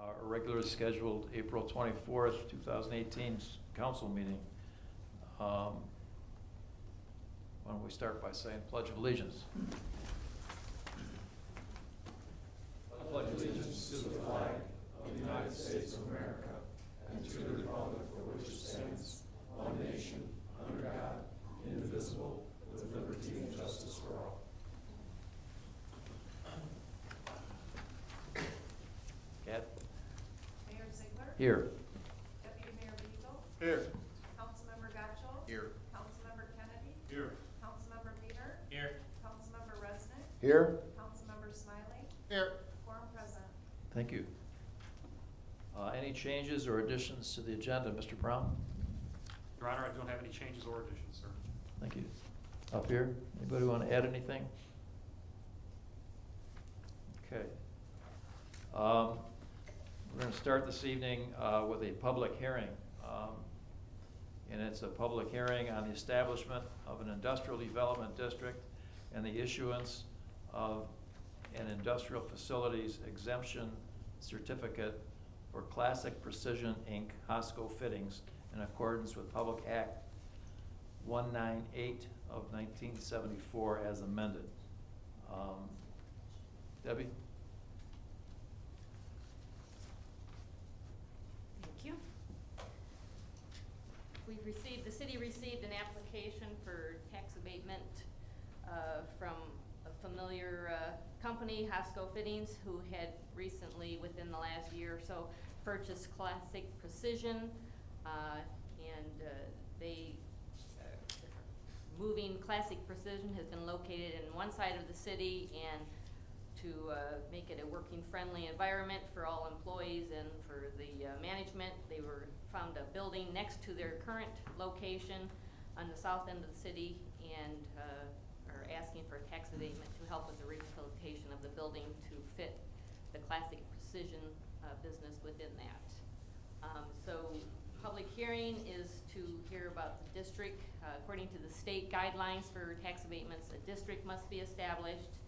our regularly scheduled April 24th, 2018 council meeting. Why don't we start by saying Pledge of Allegiance? I pledge allegiance to the flag of the United States of America and to the republic for which it stands, one nation, under God, indivisible, with liberty and justice for all. Kat? Mayor Ziegler. Here. Deputy Mayor Beagle. Here. Councilmember Gotchall. Here. Councilmember Kennedy. Here. Councilmember Weiner. Here. Councilmember Resnick. Here. Councilmember Smiley. Here. Quorum present. Thank you. Any changes or additions to the agenda, Mr. Brown? Your Honor, I don't have any changes or additions, sir. Thank you. Up here, anybody want to add anything? Okay. We're going to start this evening with a public hearing. And it's a public hearing on the establishment of an industrial development district and the issuance of an industrial facilities exemption certificate for Classic Precision, Inc., Hosco Fittings in accordance with Public Act 198 of 1974 as amended. Debbie? Thank you. The city received an application for tax abatement from a familiar company, Hosco Fittings, who had recently, within the last year or so, purchased Classic Precision, and moving Classic Precision has been located in one side of the city, and to make it a working friendly environment for all employees and for the management, they found a building next to their current location on the south end of the city, and are asking for a tax abatement to help with the rehabilitation of the building to fit the Classic Precision business within that. So public hearing is to hear about the district. According to the state guidelines for tax abatements, a district must be established,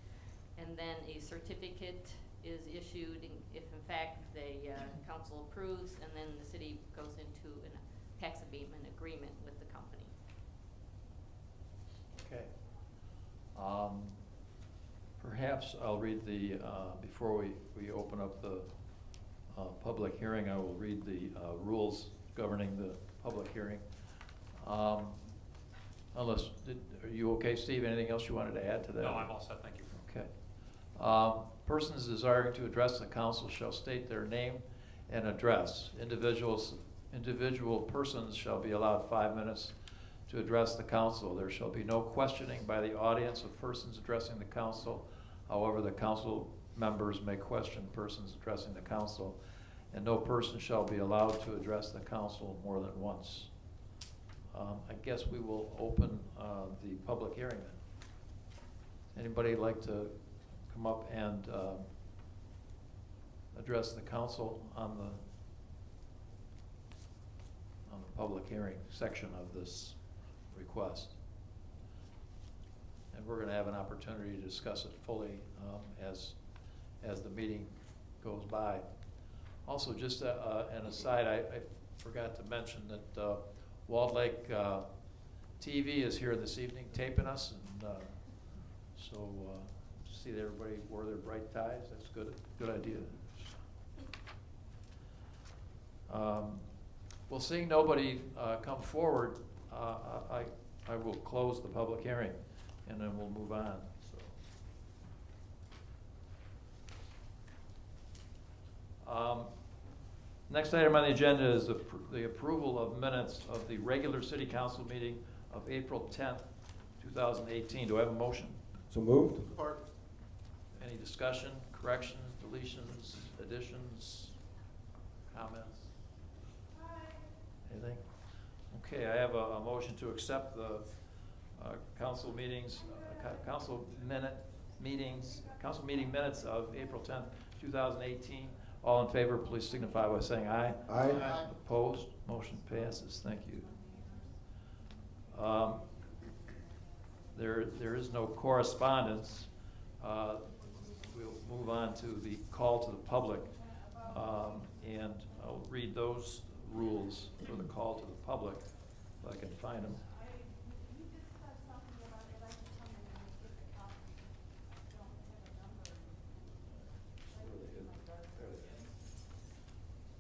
and then a certificate is issued if in fact the council approves, and then the city goes into a tax abatement agreement with the company. Okay. Perhaps I'll read the, before we open up the public hearing, I will read the rules governing the public hearing. Are you okay, Steve? Anything else you wanted to add to that? No, I'm all set, thank you. Okay. Persons desiring to address the council shall state their name and address. Individual persons shall be allowed 5 minutes to address the council. There shall be no questioning by the audience of persons addressing the council. However, the council members may question persons addressing the council, and no person shall be allowed to address the council more than once. I guess we will open the public hearing then. Anybody like to come up and address the council on the public hearing section of this request? And we're going to have an opportunity to discuss it fully as the meeting goes by. Also, just an aside, I forgot to mention that Walled Lake TV is here this evening taping us, and so see that everybody wore their bright ties. That's good idea. Well, seeing nobody come forward, I will close the public hearing, and then we'll move on. So, next item on the agenda is the approval of minutes of the regular city council meeting of April 10th, 2018. Do I have a motion? So moved. Support. Any discussion, corrections, deletions, additions, comments? Anything? Okay, I have a motion to accept the council meeting minutes of April 10th, 2018. All in favor, please signify by saying aye. Aye. Opposed? Motion passes. Thank you. There is no correspondence. We'll move on to the call to the public. And I'll read those rules for the call to the public, if I can find them. You just said something about it, I can come in and get the copy. I don't have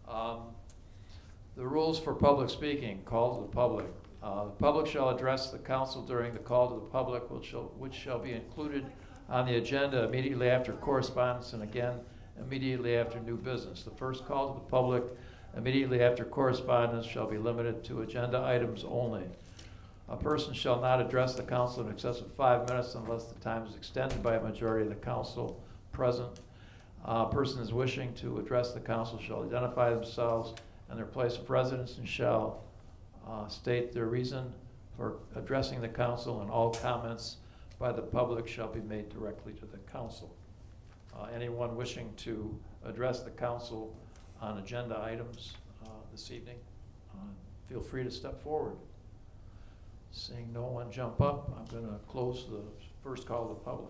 a number. The rules for public speaking, call to the public. The public shall address the council during the call to the public, which shall be included on the agenda immediately after correspondence and again immediately after new business. The first call to the public immediately after correspondence shall be limited to agenda items only. A person shall not address the council in excess of 5 minutes unless the time is extended by a majority of the council present. Persons wishing to address the council shall identify themselves and their place of residence and shall state their reason for addressing the council, and all comments by the public shall be made directly to the council. Anyone wishing to address the council on agenda items this evening, feel free to step forward. Seeing no one jump up, I'm going to close the first call to the public.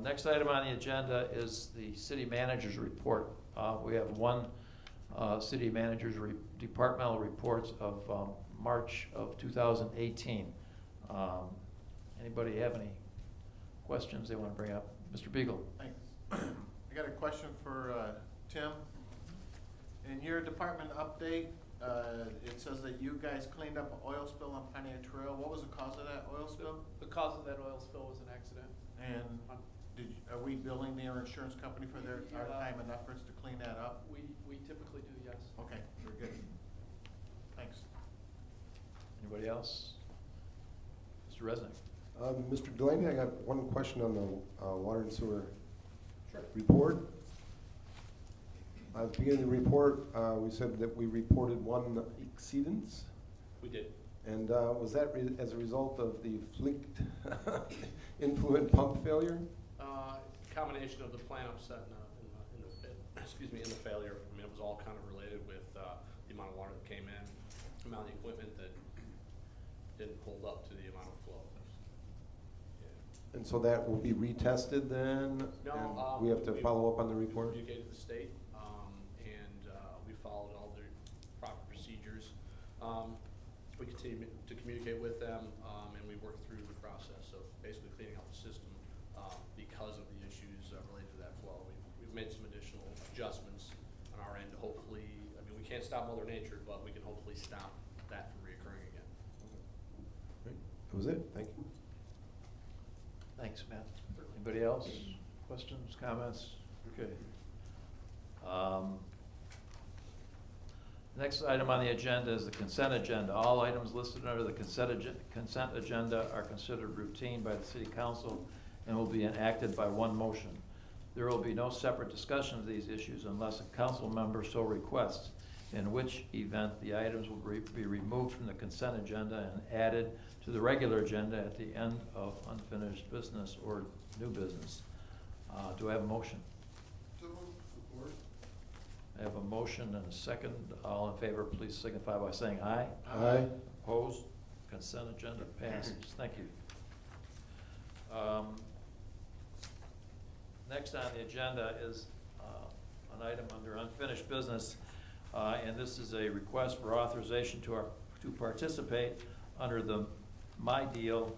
Next item on the agenda is the city manager's report. We have one city manager's departmental reports of March of 2018. Anybody have any questions they want to bring up? Mr. Beagle. Thanks. I got a question for Tim. In your department update, it says that you guys cleaned up an oil spill on Pioneer Trail. What was the cause of that oil spill? The cause of that oil spill was an accident. And are we billing their insurance company for their our time and efforts to clean that up? We typically do, yes. Okay, we're good. Thanks. Anybody else? Mr. Resnick. Mr. Delaney, I got one question on the water and sewer report. At the beginning of the report, we said that we reported one exceedance. We did. And was that as a result of the Fleet influent pump failure? Combination of the plant upset in the failure. I mean, it was all kind of related with the amount of water that came in, the amount of equipment that didn't hold up to the amount of flow. Yeah. And so that will be retested then? No, and we have to follow up on the report? Communicated to the state, and we followed all the proper procedures. We continue to communicate with them, and we work through the process of basically cleaning out the system because of the issues related to that flow. We've made some additional adjustments on our end to hopefully, I mean, we can't stop Mother Nature, but we can hopefully stop that from reoccurring again. Great. That was it. Thank you. Thanks, Matt. Anybody else? Questions, comments? Okay. Next item on the agenda is the consent agenda. All items listed under the consent agenda are considered routine by the City Council and will be enacted by one motion. There will be no separate discussion of these issues unless a council member so requests, in which event the items will be removed from the consent agenda and added to the regular agenda at the end of unfinished business or new business. Do I have a motion? Support. I have a motion and a second. All in favor, please signify by saying aye. Aye. Opposed? Consent agenda passes. Thank you. Next on the agenda is an item under unfinished business, and this is a request for authorization to participate under the My Deal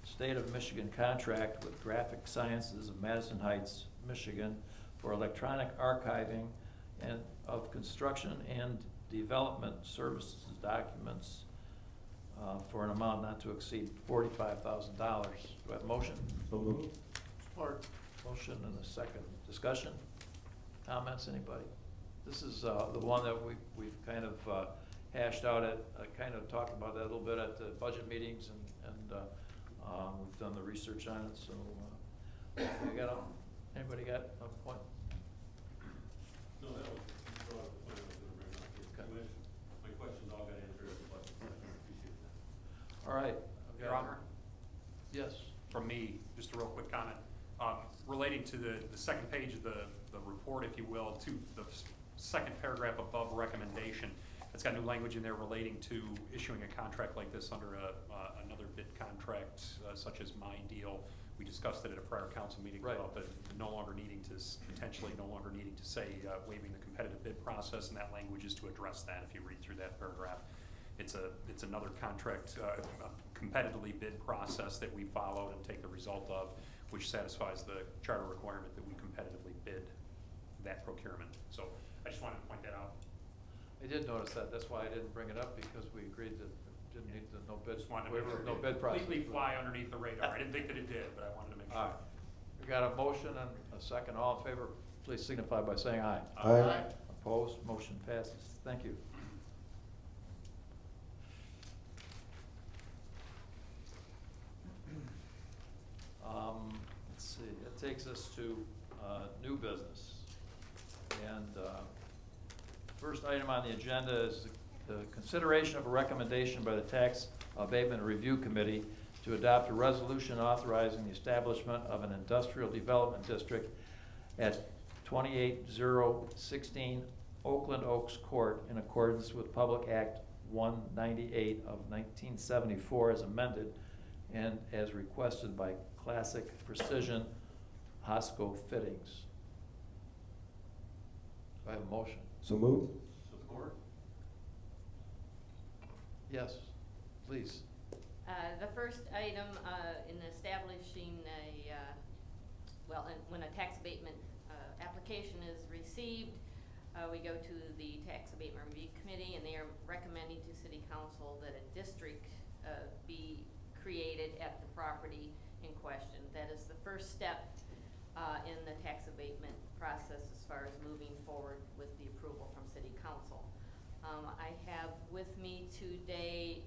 State of Michigan contract with Graphic Sciences of Madison Heights, Michigan, for electronic archiving and of construction and development services documents for an amount not to exceed $45,000. Do I have a motion? So moved. Support. Motion and a second. Discussion? Comments, anybody? This is the one that we've kind of hashed out at, kind of talked about that a little bit at the budget meetings, and we've done the research on it, so anybody got a point? No, that was the plan I was gonna bring up here. My questions all got answered, but I appreciate that. All right. Your Honor, Yes. from me, just a real quick comment. Relating to the second page of the report, if you will, to the second paragraph above recommendation, It's got new language in there relating to issuing a contract like this under another bid contract, such as My Deal. We discussed it at a prior council meeting Right. about the no longer needing to, potentially no longer needing to say waiving the competitive bid process, and that language is to address that if you read through that paragraph. It's another contract, competitively bid process that we followed and take the result of, which satisfies the charter requirement that we competitively bid that procurement. So I just wanted to point that out. I did notice that, that's why I didn't bring it up, because we agreed that it didn't need the no bid, Just wanted to make waiver sure of no it bid process. completely fly underneath the radar. I didn't think that it did, but I wanted to make sure. All right, we got a motion and a second, all in favor, please signify by saying aye. Aye. Opposed, motion passes, thank you. Let's see, that takes us to new business. And first item on the agenda is the consideration of a recommendation by the Tax Abatement Review Committee to adopt a resolution authorizing the establishment of an industrial development district at 28016 Oakland Oaks Court in accordance with Public Act 198 of 1974 as amended and as requested by Classic Precision Hosco Fittings. Do I have a motion? So moved. Support? Yes, please. The first item in establishing when a tax abatement application is received, we go to the Tax Abatement Review Committee, and they are recommending to City Council that a district be created at the property in question. That is the first step in the tax abatement process as far as moving forward with the approval from City Council. I have with me today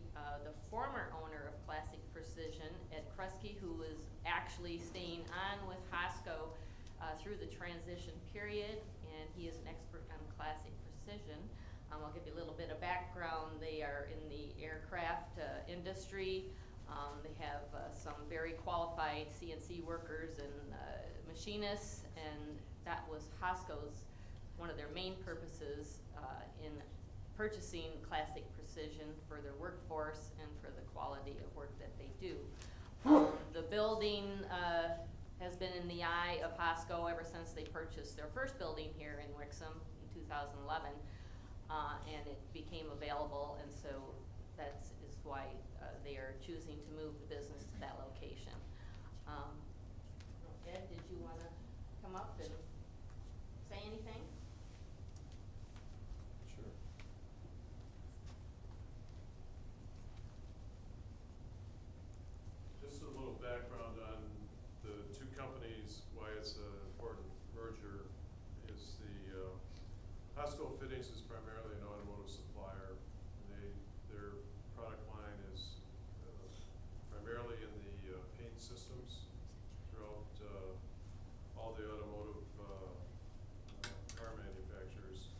the former owner of Classic Precision, Ed Kresge, who is actually staying on with Hosco through the transition period, and he is an expert on Classic Precision. I'll give you a little bit of background. They are in the aircraft industry. They have some very qualified CNC workers and machinists, and that was Hosco's, one of their main purposes in purchasing Classic Precision for their workforce and for the quality of work that they do. The building has been in the eye of Hosco ever since they purchased their first building here in Wixom in 2011, and it became available, and so that is why they are choosing to move the business to that location. Ed, did you want to come up and say anything? Sure. Just a little background on the two companies, why it's an important merger, is the Hosco Fittings is primarily an automotive supplier. Their product line is primarily in the paint systems throughout all the automotive car manufacturers.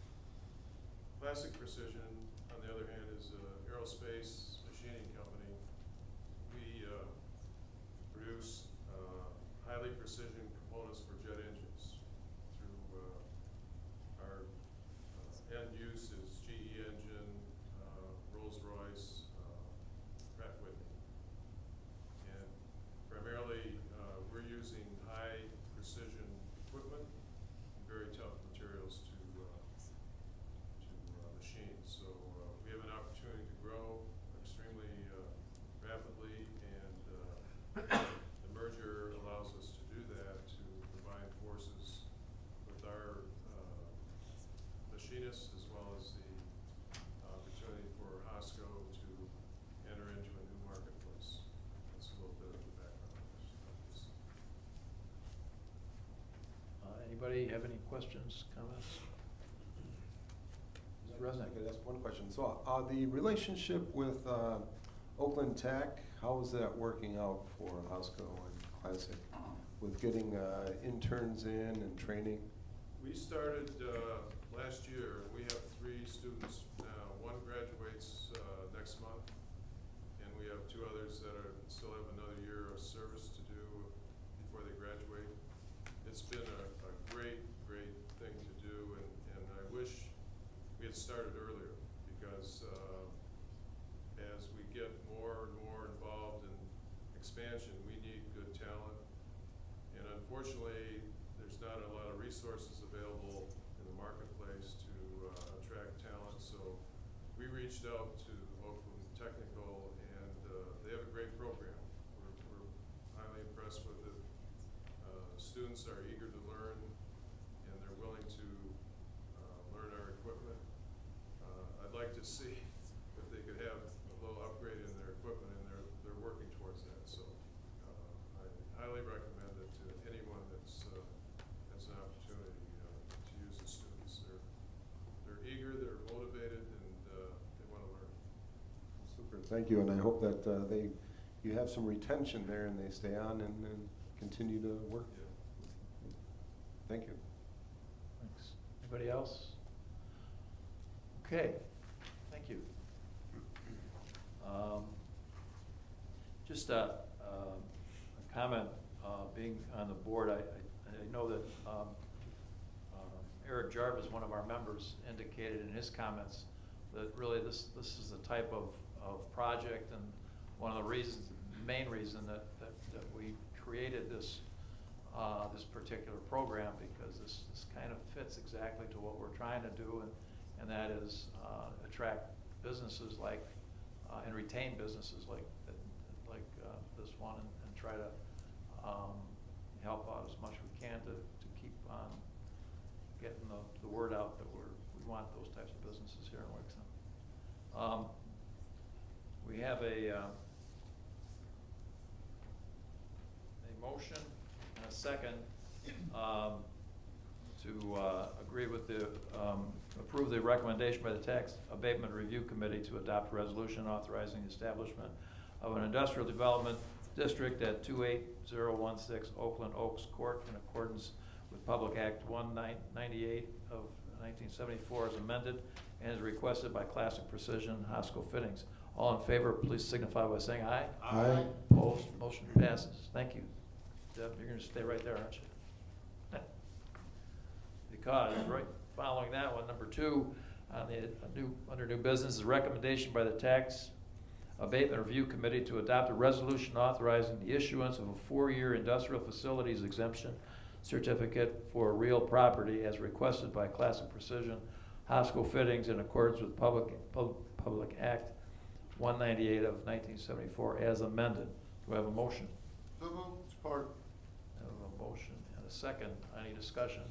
Classic Precision, on the other hand, is an aerospace machining company. We produce highly precision components for jet engines through our end use is GE engine, Rolls-Royce, Pratt Whitney. And primarily, we're using high precision equipment, very tough materials to machine. So we have an opportunity to grow extremely rapidly, and the merger allows us to do that, to combine forces with our machinists as well as the opportunity for Hosco to enter into a new marketplace. That's a little bit of the background of this. Anybody have any questions, comments? Mr. Resnick? I could ask one question. So, the relationship with Oakland Tech, how is that working out for Hosco and Classic with getting interns in and training? We started last year. We have 3 students now. One graduates next month, and we have 2 others that still have another year of service to do before they graduate. It's been a great thing to do, and I wish we had started earlier, because expansion, we need good talent. And unfortunately, there's not a lot of resources available in the marketplace to attract talent. So we reached out to Oakland Technical, and they have a great program. We're highly impressed with it. Students are eager to learn, and they're willing to learn our equipment. I'd like to see if they could have a little upgrade in their equipment, and they're working towards that. So I highly recommend it to anyone that's has an opportunity to use the students. They're eager, they're motivated, and they want to learn. Super, thank you, and I hope that you have some retention there and they stay on and continue to work. Yeah. Thank you. Thanks. Anybody else? Okay, thank you. Just a comment, being on the board, I know that Eric Jarvis, one of our members, indicated in his comments that really this is the type of project, and one of the reasons, main reason that we created this this particular program, because this kind of fits exactly to what we're trying to do, and that is attract businesses like and retain businesses like this one, and try to help out as much as we can to keep on getting the word out that we want those types of businesses here in Wixom. We have a motion and a second to agree with the, approve the recommendation by the Tax Abatement Review Committee to adopt a resolution authorizing the establishment of an industrial development district at 28016 Oakland Oaks Court in accordance with Public Act 198 of 1974 as amended and is requested by Classic Precision Hosco Fittings. All in favor, please signify by saying aye. Aye. Opposed, motion passes. Thank you. Deb, you're gonna stay right there, aren't you? Because right following that one, number 2, on the under new business is a recommendation by the Tax Abatement Review Committee to adopt a resolution authorizing the issuance of a 4-year industrial facilities exemption certificate for real property as requested by Classic Precision Hosco Fittings in accordance with Public Act 198 of 1974 as amended. Do I have a motion? So moved. Support. I have a motion and a second. Any discussion?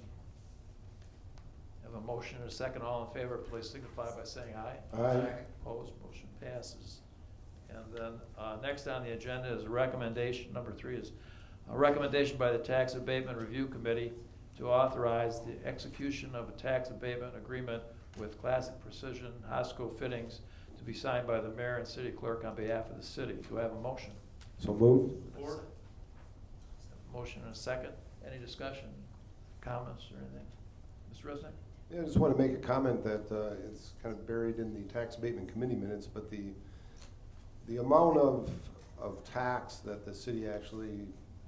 Have a motion and a second. All in favor, please signify by saying aye. Aye. Opposed, motion passes. And then next on the agenda is a recommendation, number 3 is a recommendation by the Tax Abatement Review Committee to authorize the execution of a tax abatement agreement with Classic Precision Hosco Fittings to be signed by the mayor and city clerk on behalf of the city. Do I have a motion? So moved. Or motion and a second. Any discussion, comments, or anything? Mr. Resnick? Yeah, I just want to make a comment that it's kind of buried in the Tax Abatement Committee minutes, but the amount of tax that the city actually,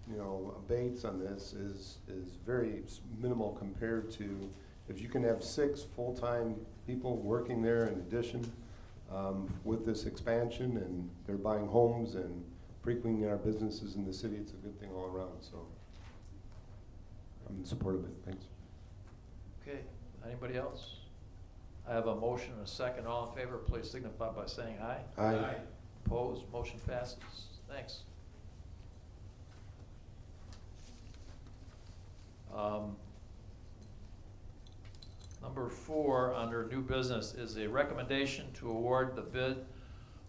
abates on this is very minimal compared to if you can have 6 full-time people working there in addition with this expansion, and they're buying homes and frequenting our businesses in the city. It's a good thing all around, so I'm in support of it. Thanks. Okay, anybody else? I have a motion and a second. All in favor, please signify by saying aye. Aye. Opposed, motion passes. Thanks. Number 4 under new business is a recommendation to award the bid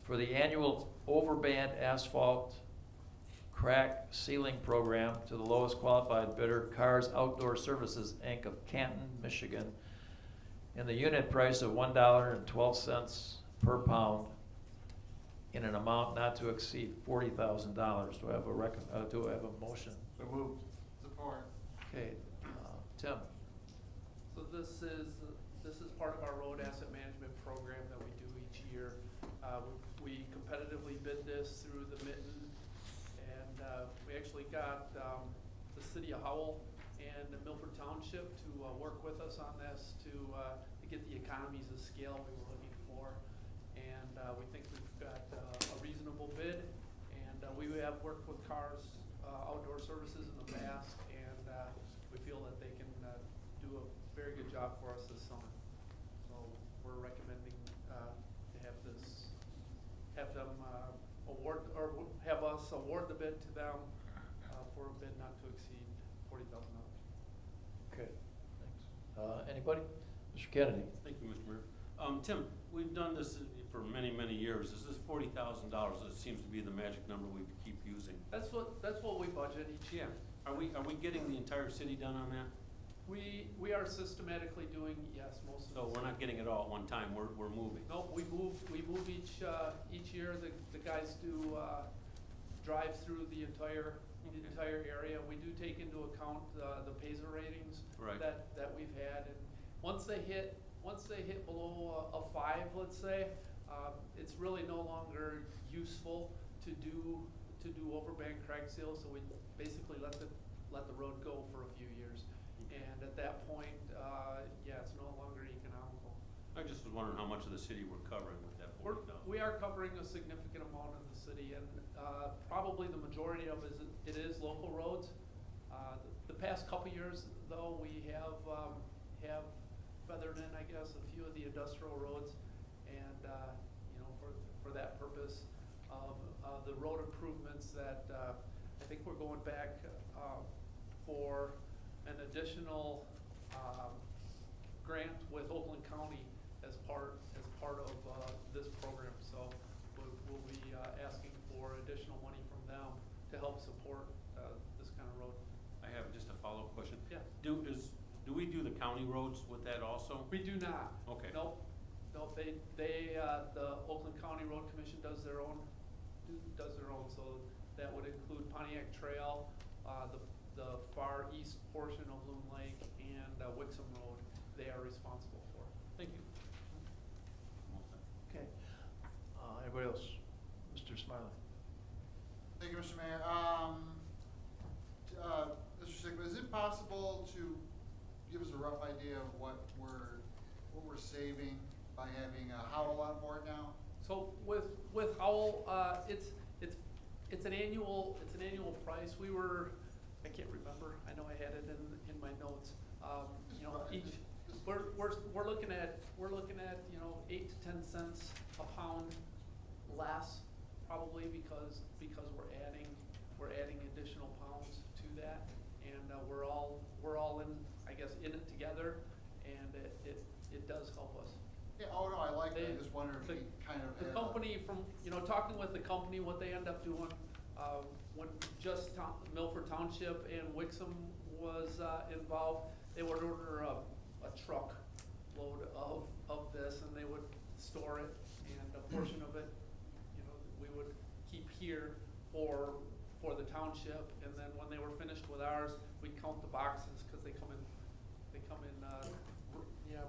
for the annual overband asphalt crack sealing program to the lowest qualified bidder, Cars Outdoor Services, Inc. of Canton, Michigan, in the unit price of $1.12 per pound in an amount not to exceed $40,000. Do I have a motion? So moved. Support. Okay, Tim. So this is part of our road asset management program that we do each year. We competitively bid this through the Mitten, and we actually got the city of Howell and the Milford Township to work with us on this to get the economies of scale we were looking for. And we think we've got a reasonable bid, and we have worked with Cars Outdoor Services in the past, and we feel that they can do a very good job for us this summer. So we're recommending to have them award, or have us award the bid to them for a bid not to exceed $40,000. Okay, thanks. Anybody? Mr. Kennedy? Thank you, Mr. Mayor. Tim, we've done this for many, many years. Is this $40,000? It seems to be the magic number we keep using. That's what we budget each year. Are we getting the entire city done on that? We are systematically doing, yes, most of it. So we're not getting it all at one time, we're moving? Nope, we move each year. The guys do drive through the entire area. We do take into account the PASER ratings Right. that we've had, and once they hit below a 5, let's say, it's really no longer useful to do overbank crack seals. So we basically let the road go for a few years, and at that point, it's no longer economical. I just was wondering how much of the city we're covering with that $40,000. We are covering a significant amount of the city, and probably the majority of it is local roads. The past couple years, though, we have feathered in, I guess, a few of the industrial roads, and for that purpose of the road improvements that I think we're going back for an additional grant with Oakland County as part of this program. So we'll be asking for additional money from them to help support this kind of road. I have just a follow-up question. Yeah. Do we do the county roads with that also? We do not. Okay. Nope. The Oakland County Road Commission does their own. So that would include Pontiac Trail, the far east portion of Loon Lake, and Wixom Road. They are responsible for. Thank you. Okay. Anybody else? Mr. Smiley? Thank you, Mr. Mayor. Mr. Sigma, is it possible to give us a rough idea of what we're saving by having Howell on board now? So with Howell, it's an annual price. I can't remember. I know I had it in my notes. We're looking at 8 to 10 cents a pound less, probably because we're adding additional pounds to that, and we're all in, I guess, in it together, and it does help us. Yeah, oh no, I like that. I just wondered if we kind of The had company talking with the company, what they end up doing, when just Milford Township and Wixom was involved, they would order a truck load of this, and they would store it, and a portion of it, we would keep here for the township, and then when they were finished with ours, we'd count the boxes, because they come in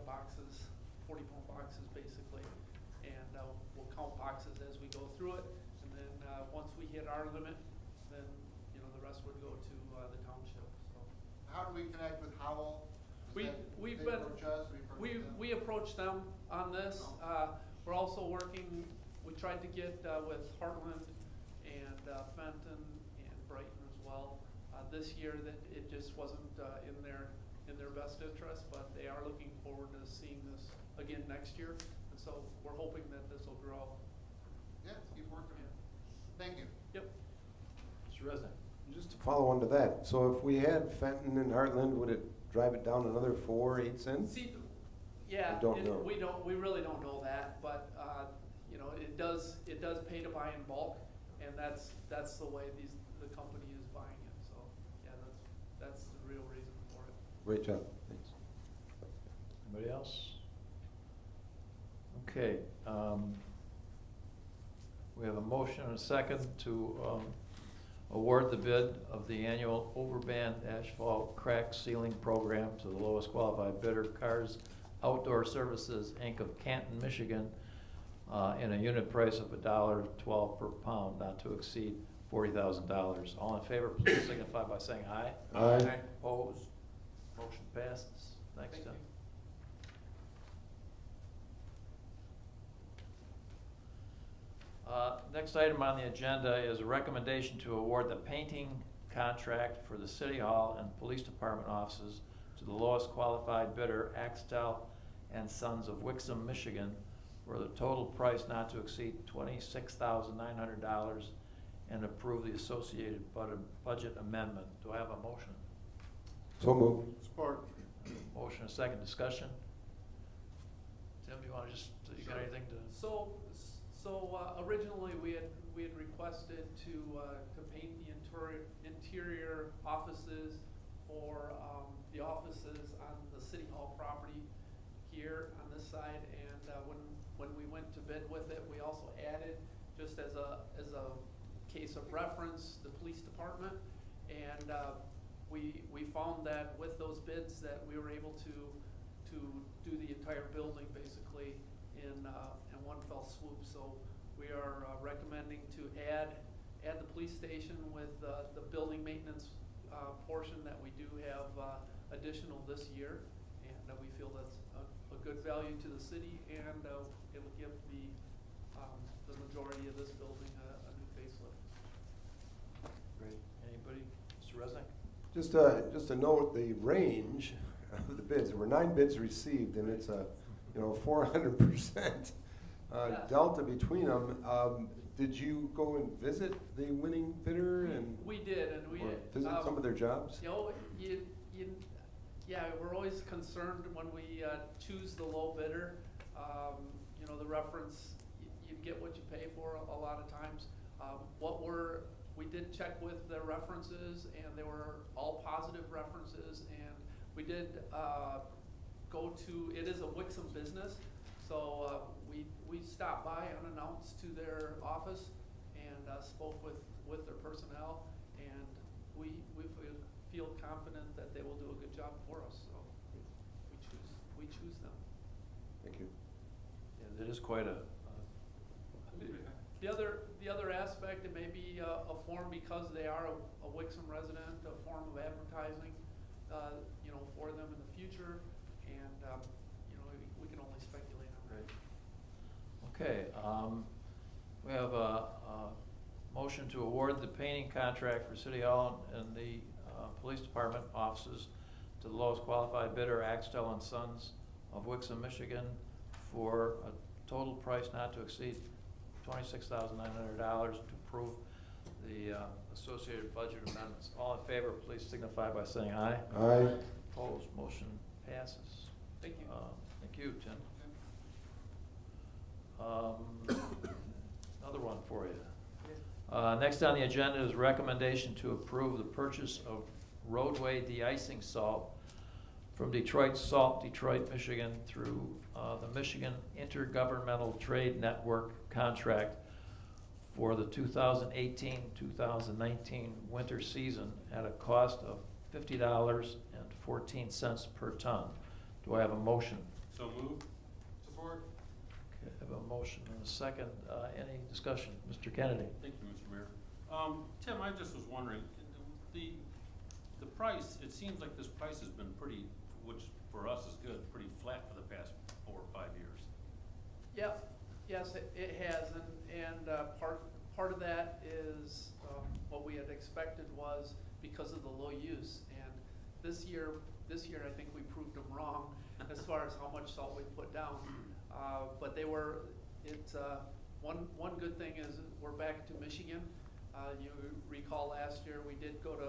boxes, 40-pound boxes basically, and we'll count boxes as we go through it, and then once we hit our limit, then the rest would go to the township. So how do we connect with Howell? They approach us, we approached them on this. We're also working. We tried to get with Heartland and Fenton and Brighton as well. This year, that it just wasn't in their best interest, but they are looking forward to seeing this again next year, and so we're hoping that this will grow. Yeah, keep working. Thank you. Yep. Mr. Resnick? Just to follow on to that, so if we had Fenton and Heartland, would it drive it down another 4 or 8 cents? See, yeah, I don't know. we really don't know that, but it does pay to buy in bulk, and that's the way the company is buying it. So yeah, that's the real reason for it. Great job, thanks. Anybody else? Okay, we have a motion and a second to award the bid of the annual overband asphalt crack sealing program to the lowest qualified bidder, Cars Outdoor Services, Inc. of Canton, Michigan, in a unit price of $1.12 per pound, not to exceed $40,000. All in favor, please signify by saying aye. Aye. Opposed? Motion passes. Thanks, Tim. Next item on the agenda is a recommendation to award the painting contract for the City Hall and Police Department offices to the lowest qualified bidder, Axtel and Sons of Wixom, Michigan, for the total price not to exceed $26,900, and approve the associated budget amendment. Do I have a motion? So moved. Support. Motion, a second discussion. Tim, you wanna just, you got anything to? So originally, we had requested to paint the interior offices for, the offices on the City Hall property here on this side, and, when we went to bid with it, we also added, just as a case of reference, the police department, and, we found that with those bids that we were able to do the entire building basically in one fell swoop. So we are recommending to add the police station with the building maintenance portion that we do have additional this year, and we feel that's a good value to the city, and it'll give the majority of this building a new facelift. Great. Anybody? Mr. Resnick? Just a note, the range of the bids, there were 9 bids received, and it's a, 400% delta between them. Did you go and visit the winning bidder and? We did, and we. or visit some of their jobs? Yeah, we're always concerned when we choose the low bidder. The reference, you get what you pay for a lot of times. We did check with their references, and they were all positive references, and we did go to, it is a Wixom business, so we stopped by unannounced to their office and spoke with their personnel, and we feel confident that they will do a good job for us, so we choose them. Thank you. Yeah, it is quite a. The other aspect, it may be a form, because they are a Wixom resident, a form of advertising, for them in the future, and, we can only speculate on that. Okay, we have a motion to award the painting contract for City Hall and the Police Department offices to the lowest qualified bidder, Axtel and Sons of Wixom, Michigan, for a total price not to exceed $26,900, to approve the associated budget amendments. All in favor, please signify by saying aye. Aye. Opposed, motion passes. Thank you. Thank you, Tim. Another one for you. Next on the agenda is recommendation to approve the purchase of roadway de-icing salt from Detroit Salt, Detroit, Michigan, through the Michigan Intergovernmental Trade Network contract for the 2018-2019 winter season at a cost of $50.14 per ton. Do I have a motion? So moved. Support. Okay, I have a motion and a second. Any discussion? Mr. Kennedy? Thank you, Mr. Mayor. Tim, I just was wondering, the price, it seems like this price has been pretty, which for us is good, pretty flat for the past 4 or 5 years. Yep, yes, it has, and part of that is what we had expected was because of the low use, and this year I think we proved them wrong as far as how much salt we put down. But one good thing is we're back to Michigan. You recall last year we did go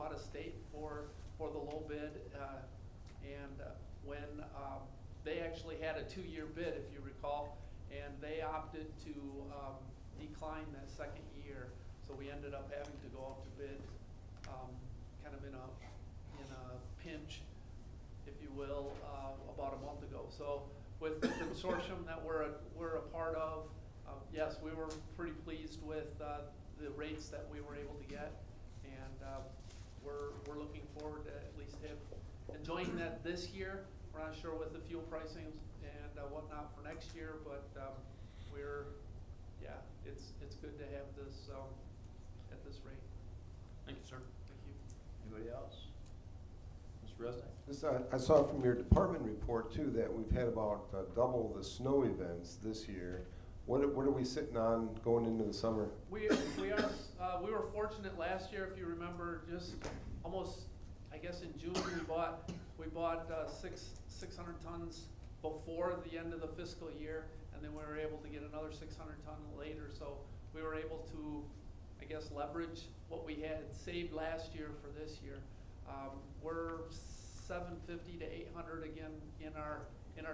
out of state for the low bid, and when they actually had a 2-year bid, if you recall, and they opted to decline that second year, so we ended up having to go out to bid, kind of in a pinch, if you will, about a month ago. So with the consortium that we're a part of, yes, we were pretty pleased with the rates that we were able to get, and we're looking forward to at least enjoying that this year. We're not sure with the fuel pricings and whatnot for next year, but it's good to have this at this rate. Thank you, sir. Thank you. Anybody else? Mr. Resnick? I saw from your department report too that we've had about double the snow events this year. What are we sitting on going into the summer? We were fortunate last year, if you remember, just almost, I guess in June, we bought 600 tons before the end of the fiscal year, and then we were able to get another 600 ton later, so we were able to, I guess, leverage what we had saved last year for this year. We're 750 to 800 again in our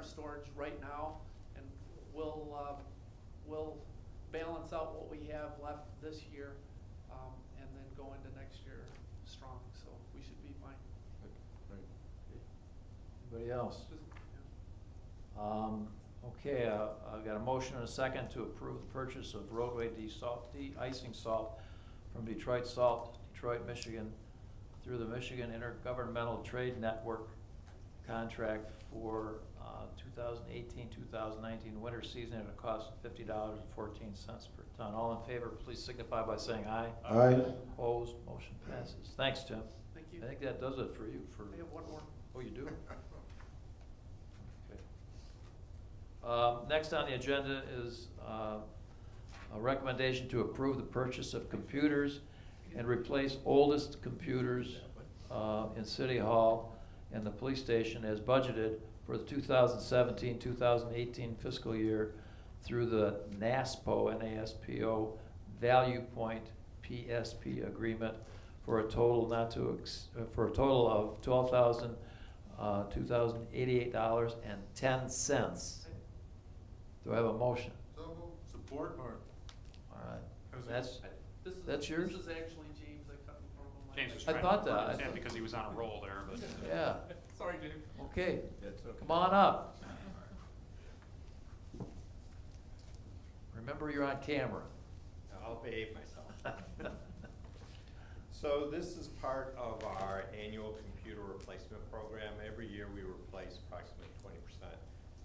storage right now, and we'll balance out what we have left this year, and then go into next year strong, so we should be fine. Anybody else? Just- Okay, I've got a motion and a second to approve the purchase of roadway de-icing salt from Detroit Salt, Detroit, Michigan, through the Michigan Intergovernmental Trade Network contract for 2018-2019 winter season at a cost of $50.14 per ton. All in favor, please signify by saying aye. Aye. Opposed, motion passes. Thanks, Tim. Thank you. I think that does it for you for. I have one more. Oh, you do? Okay. Next on the agenda is a recommendation to approve the purchase of computers and replace oldest computers in City Hall and the police station as budgeted for the 2017-2018 fiscal year through the NASPO Value Point PSP agreement for a total of $2,088.10. Do I have a motion? Support? All right, that's This yours? is actually James, I cut him from him. James was I trying thought to that. understand because he was on a roll there, but. Yeah, Sorry, James. okay, come on up. Remember, you're on camera. I'll behave myself. So this is part of our annual computer replacement program. Every year we replace approximately 20% of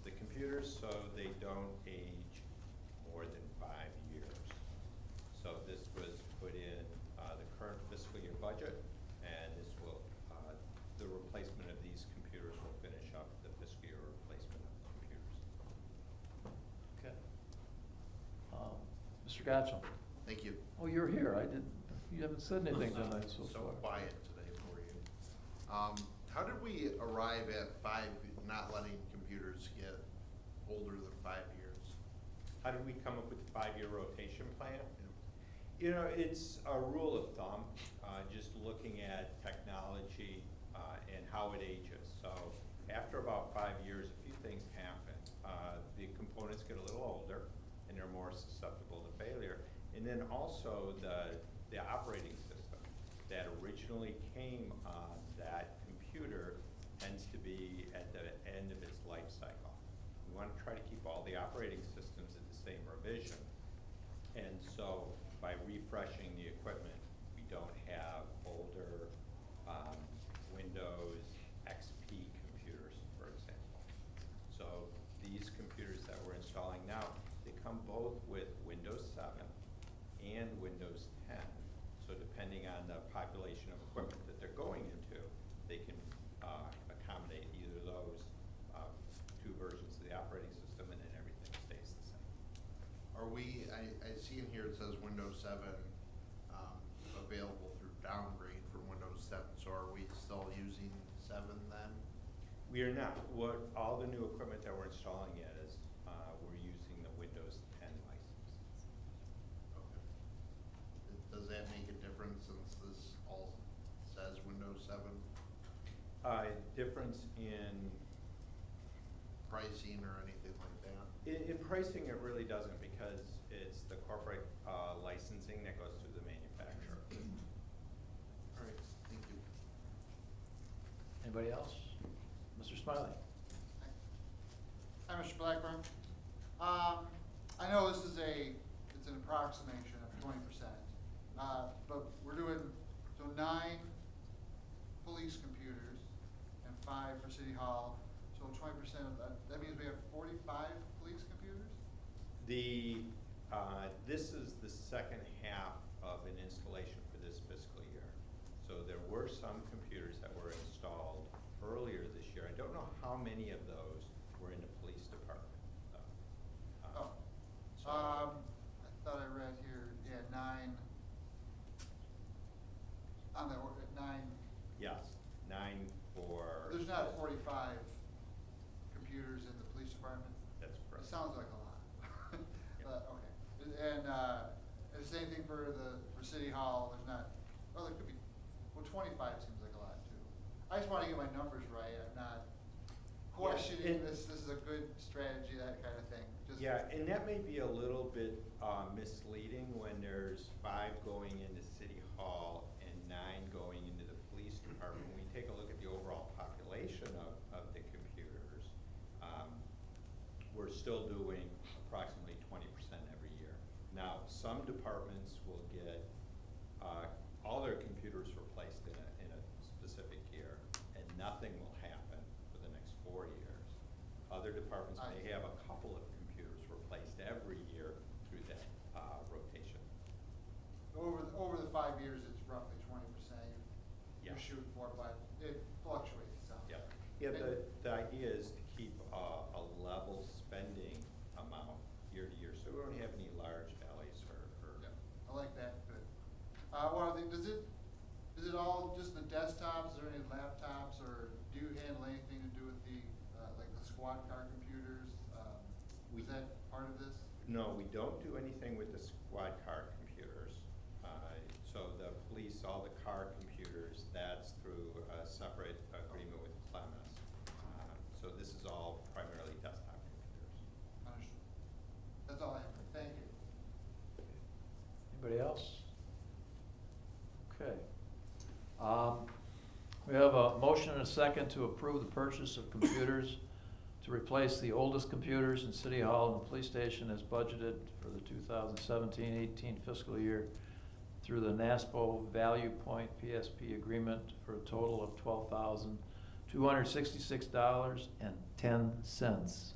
the computers so they don't age more than 5 years. So this was put in the current fiscal year budget, and this will, the replacement of these computers will finish up the fiscal year replacement of computers. Okay. Mr. Gotchel? Thank you. Oh, you're here. You haven't said anything tonight so So far. quiet today for you. How did we arrive at not letting computers get older than 5 years? How did we come up with the 5-year rotation plan? You know, it's a rule of thumb, just looking at technology and how it ages. So after about 5 years, a few things happen. The components get a little older and they're more susceptible to failure. And then also the operating system that originally came on that computer tends to be at the end of its life cycle. We want to try to keep all the operating systems at the same revision. And so by refreshing the equipment, we don't have older Windows XP computers, for example. So these computers that we're installing now, they come both with Windows 7 and Windows 10. So depending on the population of equipment that they're going into, they can accommodate either of those two versions of the operating system, and then everything stays the same. Are we, I see in here it says Windows 7 available through downgrade from Windows 10. So are we still using 7 then? We are not. All the new equipment that we're installing is we're using the Windows 10 license. Okay. Does that make a difference since this all says Windows 7? Difference in Pricing or anything like that? in pricing, it really doesn't, because it's the corporate licensing that goes through the manufacturer. All right, thank you. Anybody else? Mr. Smiley? Hi, Mr. Blackburn. I know this is it's an approximation of 20%, but we're doing, so 9 police computers and 5 for City Hall, so 20% of that means we have 45 police computers? This is the second half of an installation for this fiscal year. So there were some computers that were installed earlier this year. I don't know how many of those were in the police department, though. So same thing for City Hall, there's not, well, there could be, well, 25 seems like a lot too. I just wanna get my numbers right, I'm not questioning and- this is a good strategy, that kind of thing. Just- Yeah, and that may be a little bit misleading when there's 5 going into City Hall and 9 going into the police department. When we take a look at the overall population of the computers, we're still doing approximately 20% every year. Now, some departments will get all their computers replaced in a specific year, and nothing will happen for the next 4 years. Other departments may have a couple of computers replaced every year through that rotation. Over the 5 years, it's roughly 20% Yeah. you're shooting for, but it fluctuates, it sounds Yeah, like. yeah. The idea is to keep a level spending amount year to year, so we don't have any large valleys or. Yeah, I like that, good. One other thing, is it all just the desktops, is there any laptops, or do you handle anything to do with the, like the squad car computers? We- Is that part of this? No, we don't do anything with the squad car computers. So the police, all the car computers, that's through a separate agreement with Clemens. So this is all primarily desktop computers. Understood. That's all I have, thank you. Anybody else? Okay. We have a motion and a second to approve the purchase of computers to replace the oldest computers in City Hall and the police station as budgeted for the 2017-18 fiscal year through the NASPO Value Point PSP agreement for a total of $12,266.10.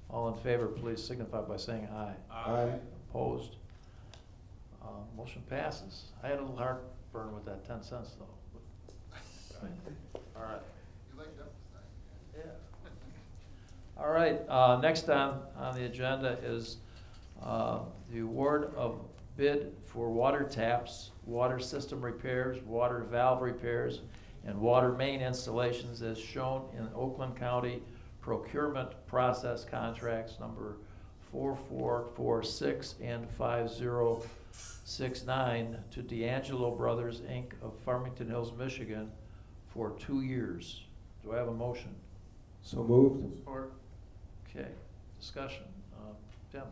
All in favor, please signify by saying aye. Aye. Opposed? Motion passes. I had a little heartburn with that 10 cents though. All right. You like to emphasize. Yeah. All right, next on the agenda is the award of bid for water taps, water system repairs, water valve repairs, and water main installations as shown in Oakland County procurement process contracts number 4446 and 5069 to D'Angelo Brothers, Inc. of Farmington Hills, Michigan for 2 years. Do I have a motion? So moved. Support. Okay, discussion. Tim?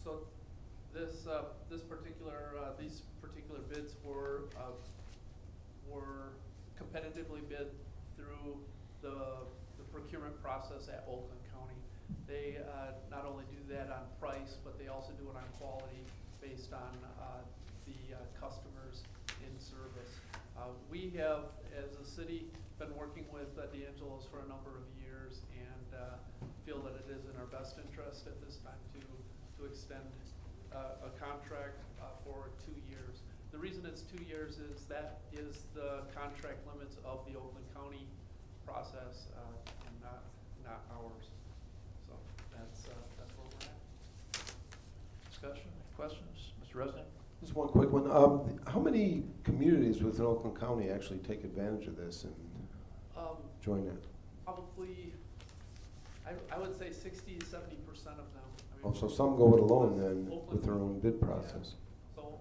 So these particular bids were competitively bid through the procurement process at Oakland County. They not only do that on price, but they also do it on quality based on the customers in service. We have, as a city, been working with D'Angelo's for a number of years and feel that it is in our best interest at this time to extend a contract for 2 years. The reason it's 2 years is that is the contract limits of the Oakland County process and not ours. So that's where we're at. Discussion, questions? Mr. Resnick? Just one quick one. How many communities within Oakland County actually take advantage of this and join it? Probably, I would say 60 to 70% of them. I mean, Oh, so some go it alone then Oakland- with their own bid process. So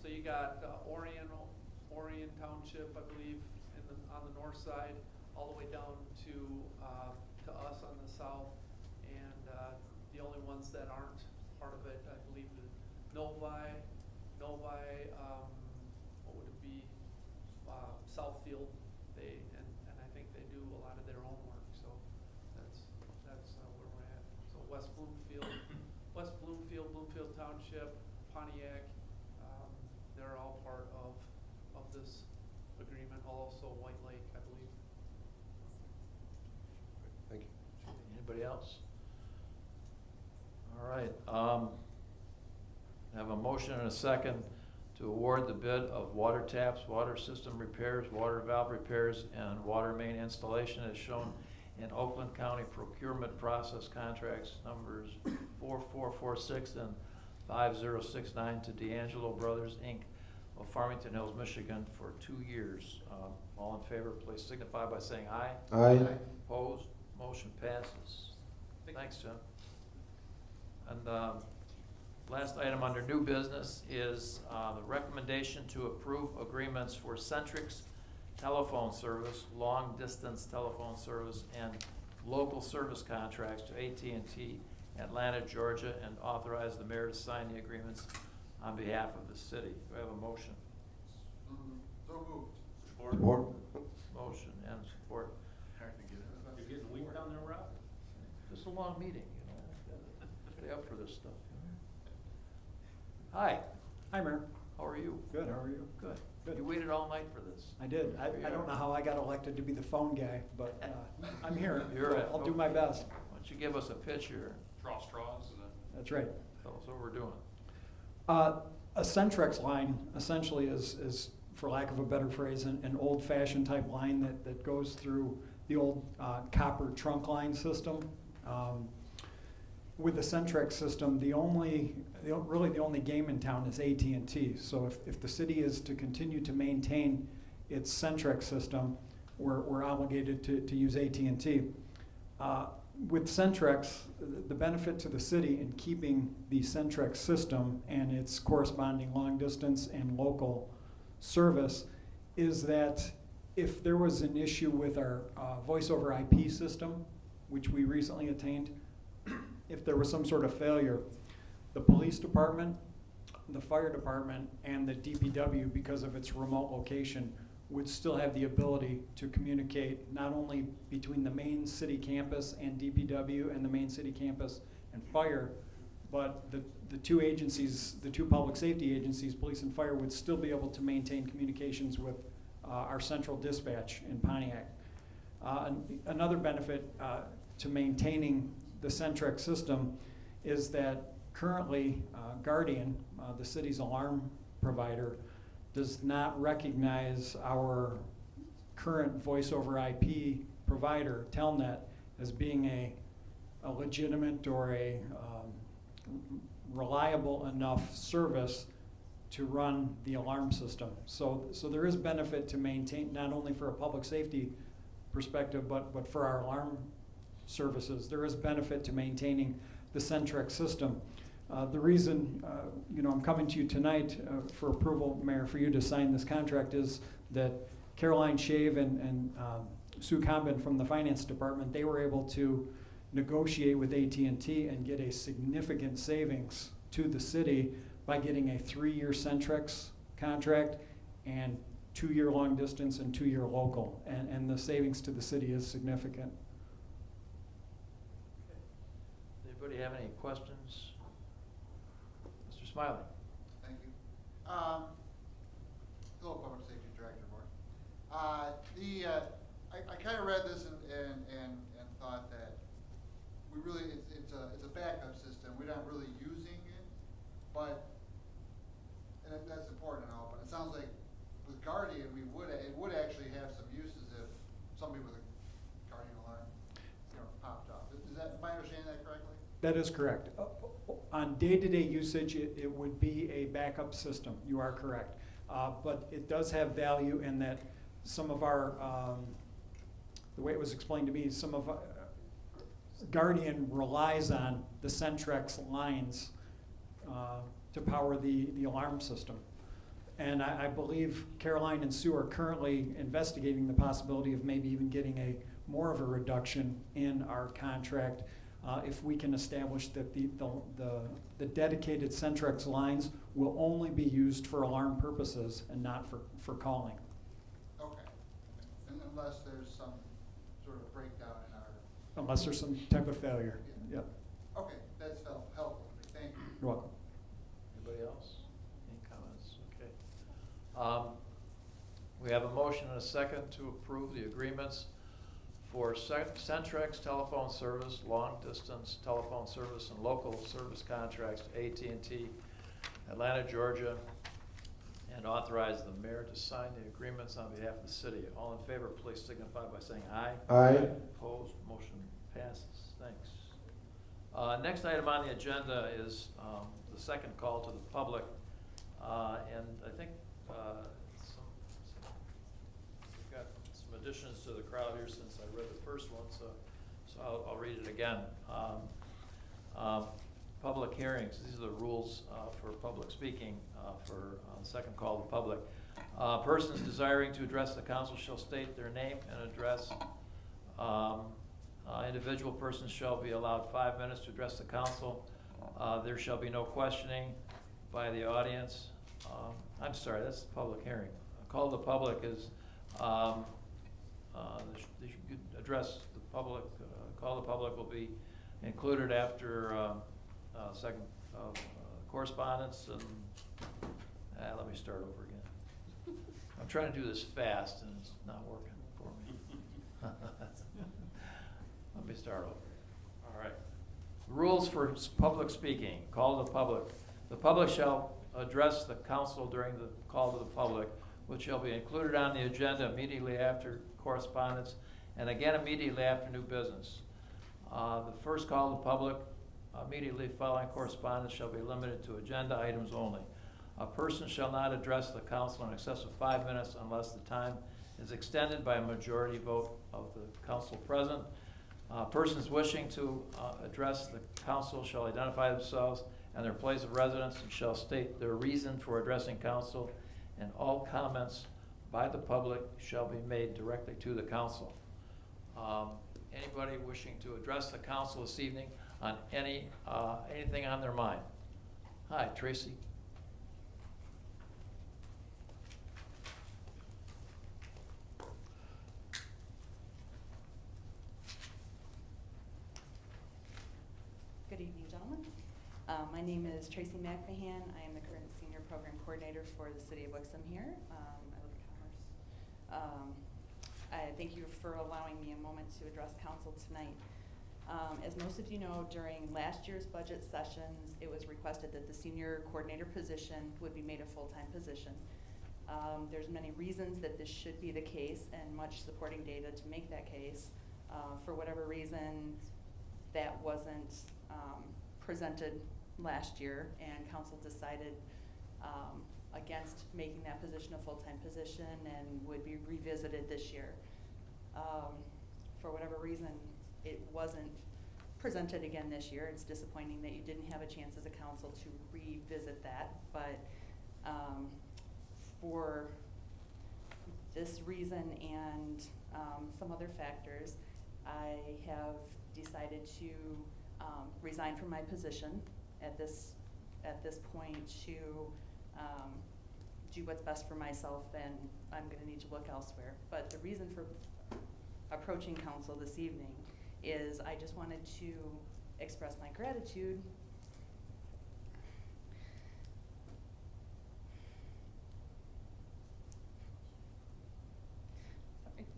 so you got Orion Township, I believe, on the north side, all the way down to us on the south, and the only ones that aren't part of it, I believe, is Novi, what would it be, Southfield, and I think they do a lot of their own work, so that's where we're at. So West Bloomfield, Bloomfield Township, Pontiac, they're all part of this agreement, also White Lake, I believe. Thank you. Anybody else? All right, I have a motion and a second to award the bid of water taps, water system repairs, water valve repairs, and water main installation as shown in Oakland County procurement process contracts numbers 4446 and 5069 to D'Angelo Brothers, Inc. of Farmington Hills, Michigan for 2 years. All in favor, please signify by saying aye. Aye. Opposed? Motion passes. Thanks, Jim. And Last item under new business is the recommendation to approve agreements for Centrix telephone service, long-distance telephone service, and local service contracts to AT&T Atlanta, Georgia, and authorize the mayor to sign the agreements on behalf of the city. Do I have a motion? So moved. Support. Motion and support. You're getting weak down there, Rob? Just a long meeting, you know. Gotta stay up for this stuff. Hi, Hi, Mayor. how are you? Good, how are you? Good. Good. You waited all night for this. I did. I don't know how I got elected to be the phone guy, but I'm here. You're it. I'll do my best. Why don't you give us a pitch here? Draw straws, is that? That's right. Tell us what we're doing. A Centrex line essentially is, for lack of a better phrase, an old-fashioned type line that goes through the old copper trunk line system. With the Centrex system, really the only game in town is AT&T. So if the city is to continue to maintain its Centrex system, we're obligated to use AT&T. With Centrex, the benefit to the city in keeping the Centrex system and its corresponding long distance and local service is that if there was an issue with our voice over IP system, which we recently attained, if there was some sort of failure, the police department, the fire department, and the DPW, because of its remote location, would still have the ability to communicate not only between the main city campus and DPW and the main city campus and fire, but the two agencies, the two public safety agencies, police and fire, would still be able to maintain communications with our central dispatch in Pontiac. Another benefit to maintaining the Centrex system is that currently Guardian, the city's alarm provider, does not recognize our current voice over IP provider, Telnet, as being a legitimate or a reliable enough service to run the alarm system. So there is benefit to maintain, not only for a public safety perspective, but for our alarm services. There is benefit to maintaining the Centrex system. The reason I'm coming to you tonight for approval, Mayor, for you to sign this contract is that Caroline Shave and Sue Combin from the Finance Department, they were able to negotiate with AT&T and get a significant savings to the city by getting a 3-year Centrex contract and 2-year long distance and 2-year local. And the savings to the city is significant. Anybody have any questions? Mr. Smiley? Thank you. Hello, Public Safety Director Moore. I kind of read this and thought that we really, it's a backup system. We're not really using it, but, and that's important and all, but it sounds like with Guardian, it would actually have some uses if somebody with a Guardian alarm, popped up. Am I understanding that correctly? That is correct. On day-to-day usage, it would be a backup system. You are correct. But it does have value in that some of our, the way it was explained to me, some of Guardian relies on the Centrex lines to power the alarm system. And I believe Caroline and Sue are currently investigating the possibility of maybe even getting more of a reduction in our contract if we can establish that the dedicated Centrex lines will only be used for alarm purposes and not for calling. Okay. And unless there's some sort of breakdown in our... Unless there's some type of failure. Yeah. Yep. Okay, that's helpful. Thank you. You're welcome. Anybody else? Any comments? Okay. We have a motion and a second to approve the agreements for Centrex telephone service, long-distance telephone service, and local service contracts to AT&T Atlanta, Georgia, and authorize the mayor to sign the agreements on behalf of the city. All in favor, please signify by saying aye. Aye. Opposed, motion passes. Thanks. Next item on the agenda is the second call to the public, and I think we've got some additions to the crowd here since I read the first one, so I'll read it again. public hearings. These are the rules for public speaking for the second call to the public. Persons desiring to address the council shall state their name and address. Individual persons shall be allowed 5 minutes to address the council. There shall be no questioning by the audience. I'm sorry, that's the public hearing. A call to the public is, they should address the public, call to the public will be included after second correspondence and, let me start over again. I'm trying to do this fast and it's not working for me. Let me start over. All right. Rules for public speaking. Call to the public. The public shall address the council during the call to the public, which shall be included on the agenda immediately after correspondence and again immediately after new business. The first call to the public immediately following correspondence shall be limited to agenda items only. A person shall not address the council in excess of 5 minutes unless the time is extended by a majority vote of the council present. Persons wishing to address the council shall identify themselves and their place of residence and shall state their reason for addressing council, and all comments by the public shall be made directly to the council. Anybody wishing to address the council this evening on anything on their mind? Hi, Tracy. Good evening, gentlemen. My name is Tracy McMahon. I am the current Senior Program Coordinator for the City of Wixom here. I live in Commerce. I thank you for allowing me a moment to address council tonight. As most of you know, during last year's budget sessions, it was requested that the Senior Coordinator position would be made a full-time position. There's many reasons that this should be the case and much supporting data to make that case. For whatever reason, that wasn't presented last year, and council decided against making that position a full-time position and would be revisited this year. For whatever reason, it wasn't presented again this year. It's disappointing that you didn't have a chance as a council to revisit that, but for this reason and some other factors, I have decided to resign from my position at this point to do what's best for myself, and I'm going to need to look elsewhere. But the reason for approaching council this evening is I just wanted to express my gratitude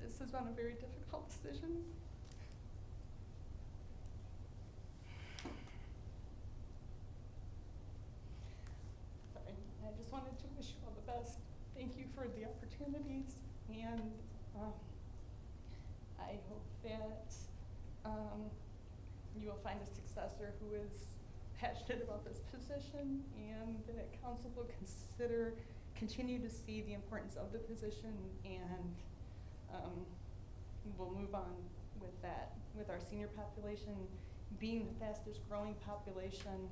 This has been a very difficult decision. I just wanted to wish you all the best. Thank you for the opportunities, and I hope that you will find a successor who is passionate about this position, and that council will continue to see the importance of the position, and we'll move on with that, with our senior population being the fastest growing population.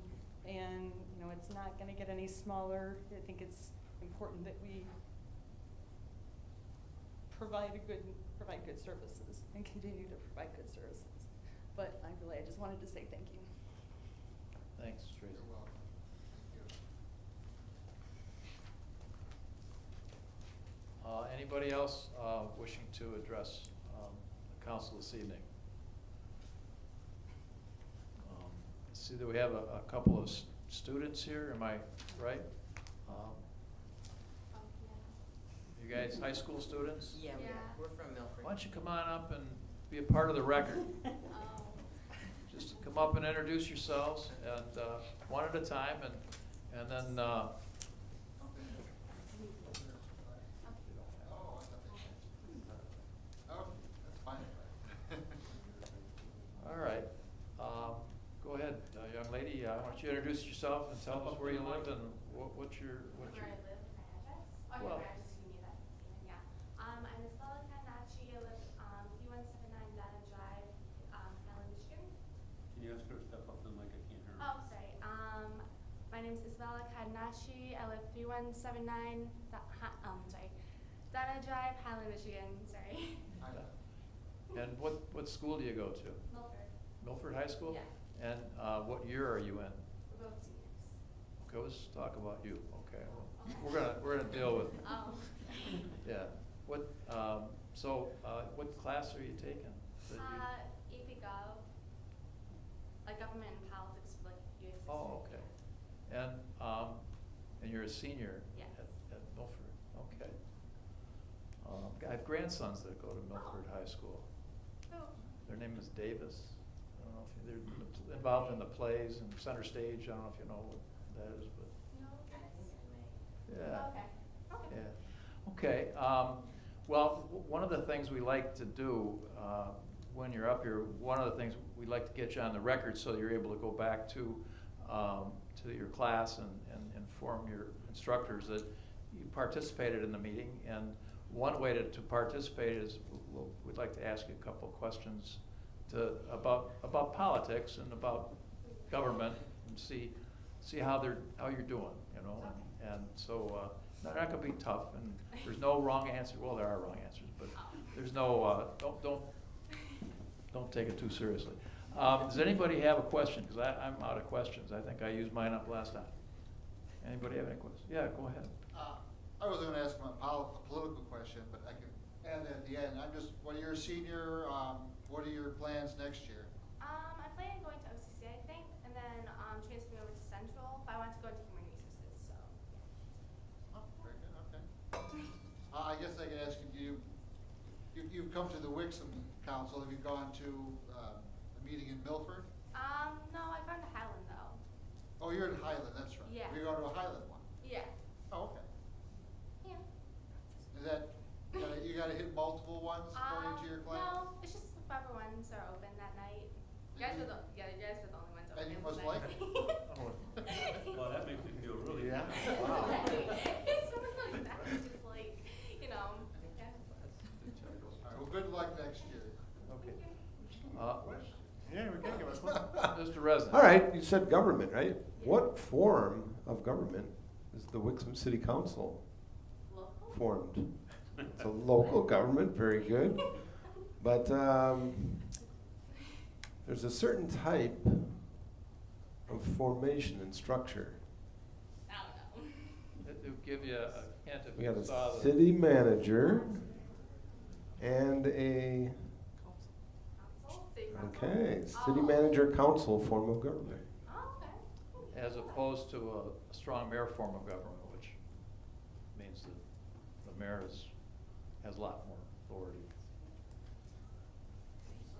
And it's not going to get any smaller. I think it's important that we provide good services and continue to provide good services. But I just wanted to say thank you. Thanks, Tracy. You're welcome. Thank you. Anybody else wishing to address the council this evening? See that we have a couple of students here, am I right? You guys high school students? Yeah, Yeah. we're from Milford. Why don't you come on up and be a part of the record? Just come up and introduce yourselves, and one at a time, and then That's fine. all right. Go ahead, young lady. Why don't you introduce yourself and tell us where you live and what's your. Where I live and my address? Oh, Well- your address, you need that. Yeah. I'm Isabella Canacci. I live on P179 Data Drive, Highland, Michigan. Can you ask her to step up to the mic? I can't hear her. Oh, sorry. name is Isabella Kadnashi. I live 3179, Donna Drive, Highland, Michigan. Sorry. And what school do you go to? Milford. Milford High School? Yeah. And what year are you in? We're both seniors. Okay, let's talk about you. Okay, well, we're gonna deal with. Oh. Yeah. What what class are you taking? That you- AP Gov. Like government and politics, like US history. Oh, okay. And you're a senior Yes. at Milford. Okay. I have grandsons that go to Milford High School. Oh. Their name is Davis. I don't know if they're involved in the plays and center stage. I don't know if you know what that is, but No, that's yeah. Okay. Okay. Yeah. Okay. Well, one of the things we like to do when you're up here, one of the things we like to get you on the record so you're able to go back to your class and inform your instructors that you participated in the meeting. And one way to participate is we'd like to ask you a couple of questions about politics and about government and see how you're doing, you know. And so they're not going to be tough, and there's no wrong answer. Well, there are wrong answers, but there's no don't take it too seriously. Does anybody have a question? Because I'm out of questions. I think I used mine up last time. Anybody have any questions? Yeah, go ahead. I was gonna ask a political question, but I can add that at the end. Well, you're a senior, what are your plans next year? I plan on going to OCC, I think, and then transferring over to Central. But I want to go into human resources, so. Oh, very good, okay. I guess I could ask you, you've come to the Wixom Council. Have you gone to a meeting in Milford? No, I've gone to Highland though. Oh, you're in Highland, that's right. Yeah. You're going to a Highland one? Yeah. Oh, okay. Yeah. Is that, you gotta hit multiple ones according to your class? No, it's just whichever ones are open that night. You guys are the only ones open. And you must that like night. it. Well, that makes me feel really. Yeah. Wow. It's something like that. It's just like, you know. Yeah. All right, well, good luck next year. Okay. Yeah, we can give us one. Mr. Resident. All right, you said government, right? What form of government is the Wixom City Council Local? formed? It's a local government, very good. But there's a certain type of formation and structure. I don't know. To give you a hint if We you got saw a the. city manager and a, Council? City council? okay, city Oh. manager council form of government. Oh, okay. As opposed to a strong mayor form of government, which means that the mayor has a lot more authority.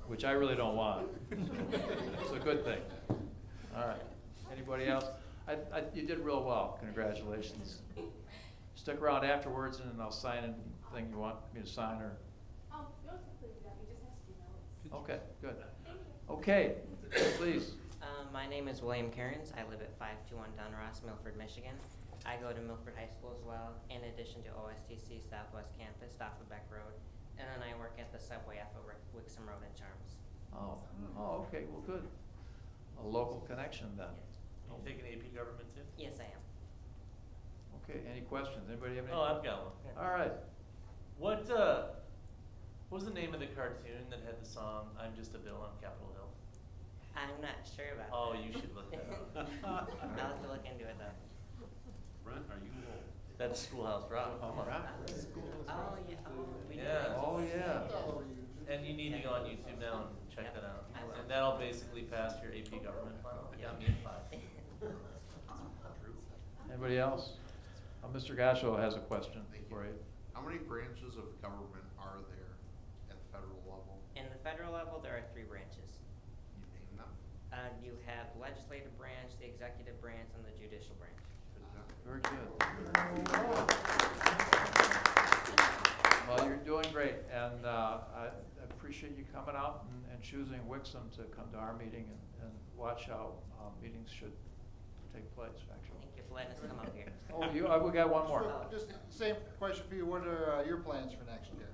Which I really don't want. It's a good thing. All right. Anybody else? You did real well. Congratulations. Stick around afterwards and I'll sign anything you want me to sign or. Oh, you don't have to do that. We just have to do notes. Okay, good. Thank you. Okay, please. My name is William Cairns. I live at 521 Dunross, Milford, Michigan. I go to Milford High School as well, in addition to OSTC Southwest Campus off of Beck Road. And then I work at the subway off of Wixom Road in Charms. Oh, okay, well, good. A local connection then. You taking AP government too? Yes, I am. Okay, any questions? Anybody have any? Oh, I've got one. All right. What was the name of the cartoon that had the song "I'm Just a Bill on Capitol Hill"? I'm not sure about Oh, that. you should look that up. I'll have to look into it though. Brent, are you old? That's Schoolhouse Rock. Oh, yeah. We did Yeah. that. Oh, yeah. And you need to go on YouTube now and check that out. I will. And that'll basically pass your AP government final. Got me at 5. Anybody else? Mr. Gasho has a question Thank for you. How many branches of government are there at the federal level? In the federal level, there are 3 branches. You name them? You have the legislative branch, the executive branch, and the judicial branch. Good job. Very good. Well, you're doing great, and I appreciate you coming out and choosing Wixom to come to our meeting and watch how meetings should take place, actually. Thank you for letting us come up here. Oh, we got one more. Just same question for you. What are your plans for next year?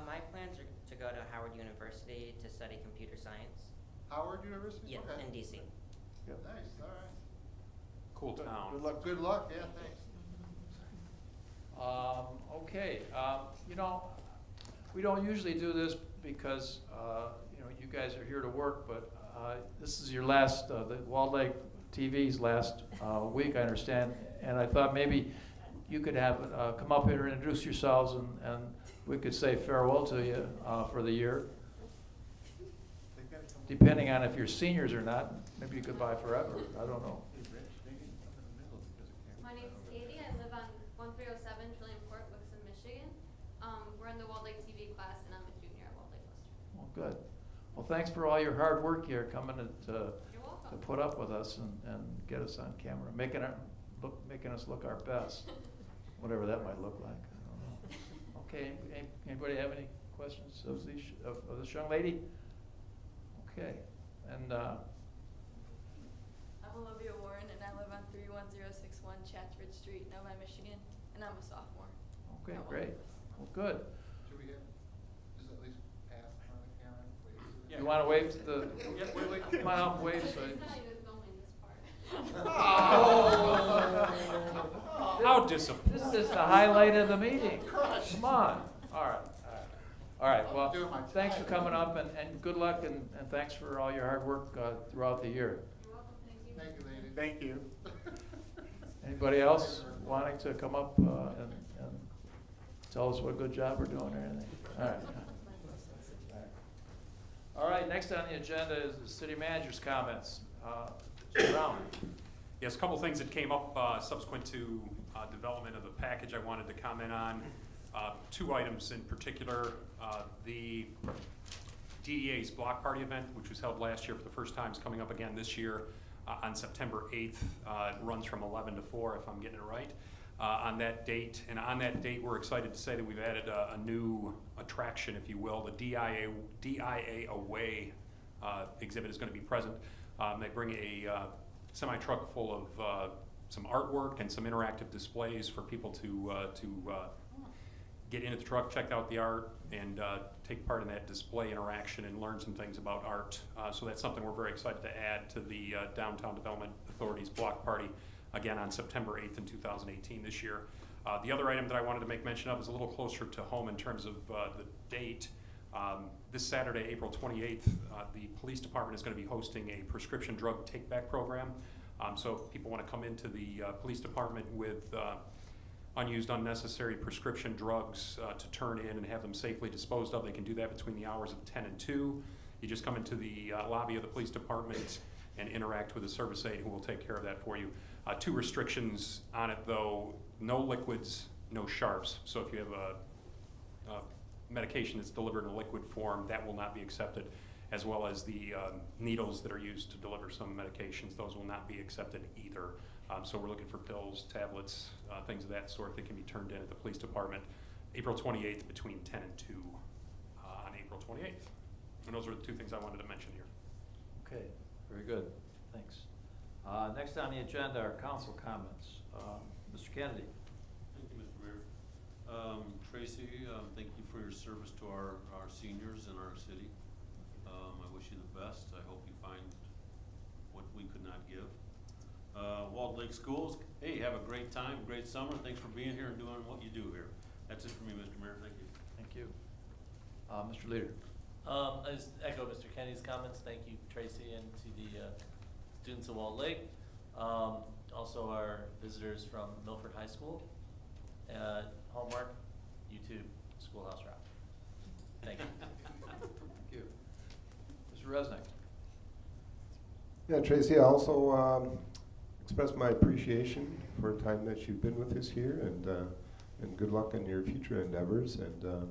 My plans are to go to Howard University to study computer science. Howard University? Yeah, Okay. in DC. Yep. Nice, all right. cool town. Good luck. Good luck, yeah, thanks. Okay, you know, we don't usually do this because, you know, you guys are here to work, but this is your last, the Walled Lake TV's last week, I understand, and I thought maybe you could have, come up here and introduce yourselves, and we could say farewell to you for the year. Depending on if you're seniors or not, maybe you could buy forever, I don't know. My name's Katie. I live on 1307 Trillium Court, Wixom, Michigan. We're in the Walled Lake TV class, and I'm a junior at Walled Lake Western. Well, good. Well, thanks for all your hard work here, coming to You're welcome. put up with us and get us on camera, making us look our best, whatever that might look like. I don't know. Okay, anybody have any questions of this young lady? Okay, and I'm Olivia Warren, and I live on 31061 Chatsworth Street, Novi, Michigan, and I'm a sophomore. okay, at Walled great. Lake. Well, good. Should we get, just at least pass in front of the camera, please? You want to wave to the? Yeah, wait. Come on up, wave. So. He's not even filming this part. How disappointing. This is the highlight of the meeting. Come on. All right. All right. Well, Doing my thanks for time. coming up, and good luck, and thanks for all your hard work throughout the year. You're welcome. Thank you. Thank you, lady. Thank you. Anybody else wanting to come up and tell us what a good job we're doing or anything? All right. All right, next on the agenda is the city manager's comments. Mr. Brown. Yes, a couple things that came up subsequent to development of the package I wanted to comment on. Two items in particular. The DDA's block party event, which was held last year for the first time, is coming up again this year on September 8th. It runs from 11 to 4, if I'm getting it right, on that date. And on that date, we're excited to say that we've added a new attraction, if you will. The DIA Away exhibit is going to be present. They bring a semi-truck full of some artwork and some interactive displays for people to get into the truck, check out the art, and take part in that display interaction and learn some things about art. So that's something we're very excited to add to the Downtown Development Authority's block party, again on September 8th in 2018 this year. The other item that I wanted to make mention of is a little closer to home in terms of the date. This Saturday, April 28th, the police department is going to be hosting a prescription drug take-back program. So if people want to come into the police department with unused, unnecessary prescription drugs to turn in and have them safely disposed of, they can do that between the hours of 10 and 2. You just come into the lobby of the police department and interact with a service aide who will take care of that for you. Two restrictions on it though: no liquids, no sharps. So if you have a medication that's delivered in a liquid form, that will not be accepted, as well as the needles that are used to deliver some medications. Those will not be accepted either. So we're looking for pills, tablets, things of that sort that can be turned in at the police department April 28th between 10 and 2 on April 28th. And those are the two things I wanted to mention here. Okay, very good. Thanks. Next on the agenda are council comments. Mr. Kennedy. Thank you, Mr. Mayor. Tracy, thank you for your service to our seniors in our city. I wish you the best. I hope you find what we could not give. Walled Lake Schools, hey, have a great time, great summer. Thanks for being here and doing what you do here. That's it for me, Mr. Mayor. Thank you. Thank you. Mr. Leader. I just echo Mr. Kennedy's comments. Thank you, Tracy, and to the students of Walled Lake. Also our visitors from Milford High School. Hallmark, YouTube, Schoolhouse Rock. Thank you. Thank you. Mr. Resnick. Yeah, Tracy, I also express my appreciation for the time that you've been with us here, and good luck in your future endeavors. And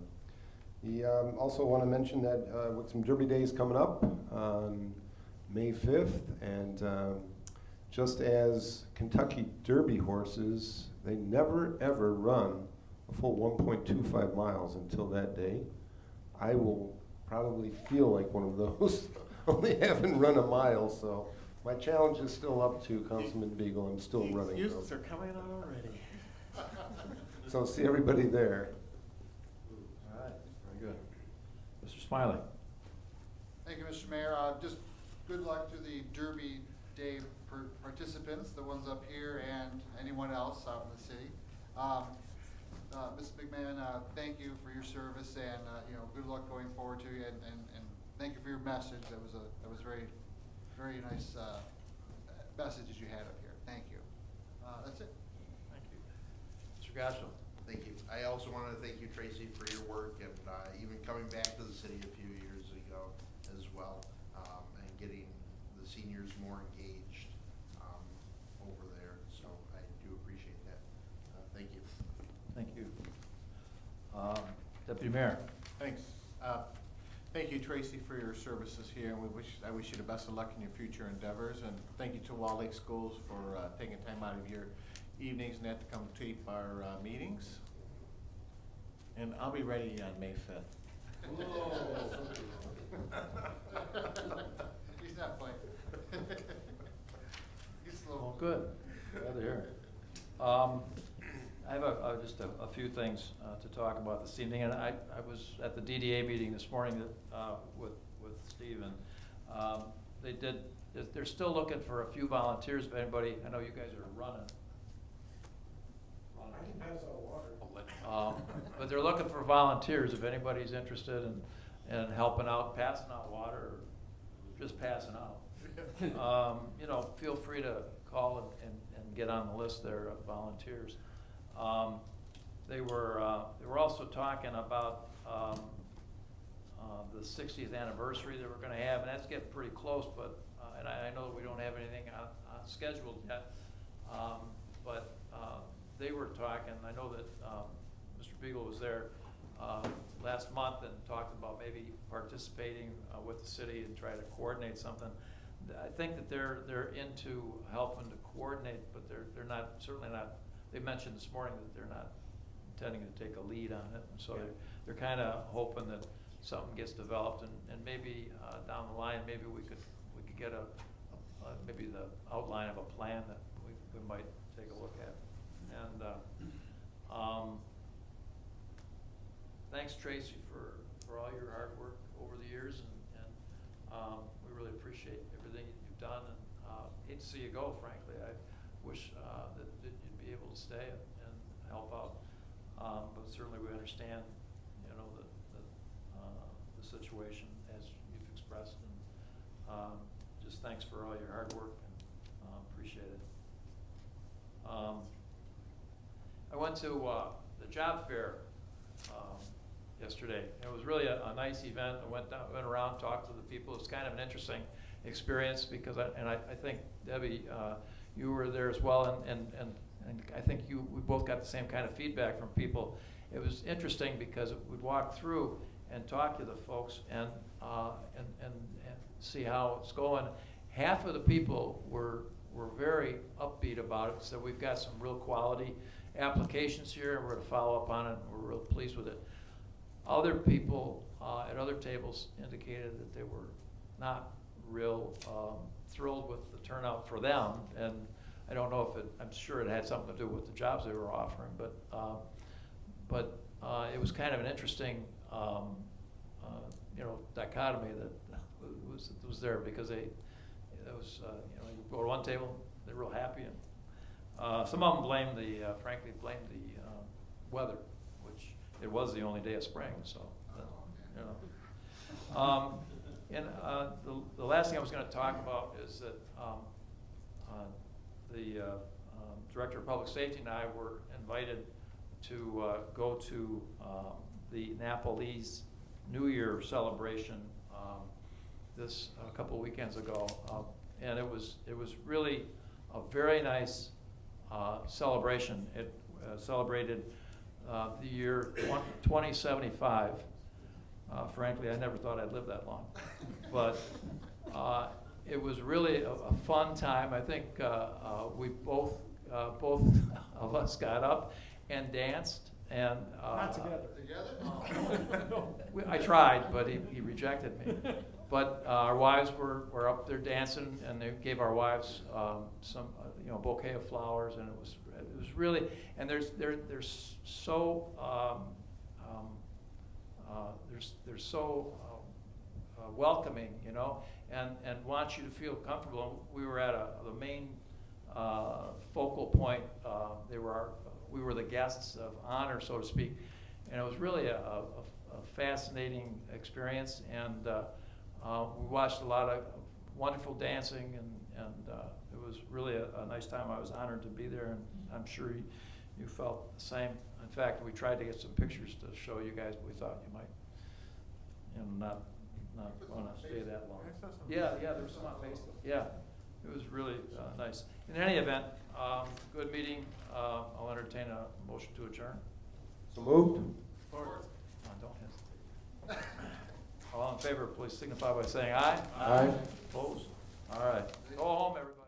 we also want to mention that Wixom Derby Day is coming up on May 5th, and just as Kentucky Derby horses, they never ever run a full 1.25 miles until that day. I will probably feel like one of those, only having run a mile, so my challenge is still up to Councilman Beagle. I'm still running. Excuses are coming out already. So see everybody there. All right, very good. Mr. Smiley. Thank you, Mr. Mayor. Just good luck to the Derby Day participants, the ones up here and anyone else out in the city. Ms. McMahon, thank you for your service, and good luck going forward to you, and thank you for your message. That was very, very nice messages you had up here. Thank you. That's it. Thank you. Mr. Gosselin. Thank you. I also want to thank you, Tracy, for your work and even coming back to the city a few years ago as well, and getting the seniors more engaged over there. So I do appreciate that. Thank you. Thank you. Deputy Mayor. Thanks. Thank you, Tracy, for your services here, and I wish you the best of luck in your future endeavors. And thank you to Wall Lake Schools for taking time out of your evenings and that to come tape our meetings. And I'll be ready on May 5th. He's not playing. He's slow. Well, good. Glad to hear it. I have just a few things to talk about this evening, and I was at the DDA meeting this morning with Steve, and they're still looking for a few volunteers. If anybody, I know you guys are running. I can pass out water. But they're looking for volunteers if anybody's interested in helping out, passing out water, or just passing out. Feel free to call and get on the list there of volunteers. They were also talking about the 60th anniversary that we're going to have, and that's getting pretty close. But and I know that we don't have anything scheduled yet. But they were talking. I know that Mr. Beagle was there last month and talked about maybe participating with the city and try to coordinate something. I think that they're into helping to coordinate, but they're not, certainly not. They mentioned this morning that they're not intending to take a lead on it, and so they're kind of hoping that something gets developed, and maybe down the line, maybe we could get maybe the outline of a plan that we might take a look at. And thanks, Tracy, for all your hard work over the years, and we really appreciate everything you've done, and hate to see you go, frankly. I wish that you'd be able to stay and help out, but certainly we understand, the situation as you've expressed, and just thanks for all your hard work, and appreciate it. I went to the job fair yesterday. It was really a nice event. I went around, talked to the people. It's kind of an interesting experience because I think, Debbie, you were there as well, and I think we both got the same kind of feedback from people. It was interesting because we'd walk through and talk to the folks and see how it's going. Half of the people were very upbeat about it, so we've got some real quality applications here, and we're going to follow up on it, and we're real pleased with it. Other people at other tables indicated that they were not real thrilled with the turnout for them, and I don't know if I'm sure it had something to do with the jobs they were offering, but it was kind of an interesting dichotomy that was there, because you go to one table, they're real happy, and some of them frankly blamed the weather, which it was the only day of spring, so and the last thing I was going to talk about is that the Director of Public Safety and I were invited to go to the Napolese New Year celebration a couple of weekends ago, and it was really a very nice celebration. It celebrated the year 2075. Frankly, I never thought I'd live that long, but it was really a fun time. I think we both of us got up and danced, and Not together. I tried, but he rejected me. But our wives were up there dancing, and they gave our wives some bouquet of flowers, and it was really, and they're so welcoming, you know, and want you to feel comfortable. We were at the main focal point. We were the guests of honor, so to speak, and it was really a fascinating experience. And we watched a lot of wonderful dancing, and it was really a nice time. I was honored to be there, and I'm sure you felt the same. In fact, we tried to get some pictures to show you guys, but we thought you might, not want to stay that long. Yeah, there was some on Facebook. Yeah, it was really nice. In any event, good meeting. I'll entertain a motion to adjourn. So moved. Don't hesitate. All in favor, please signify by saying aye. Aye. Opposed? All right. Go home, everybody.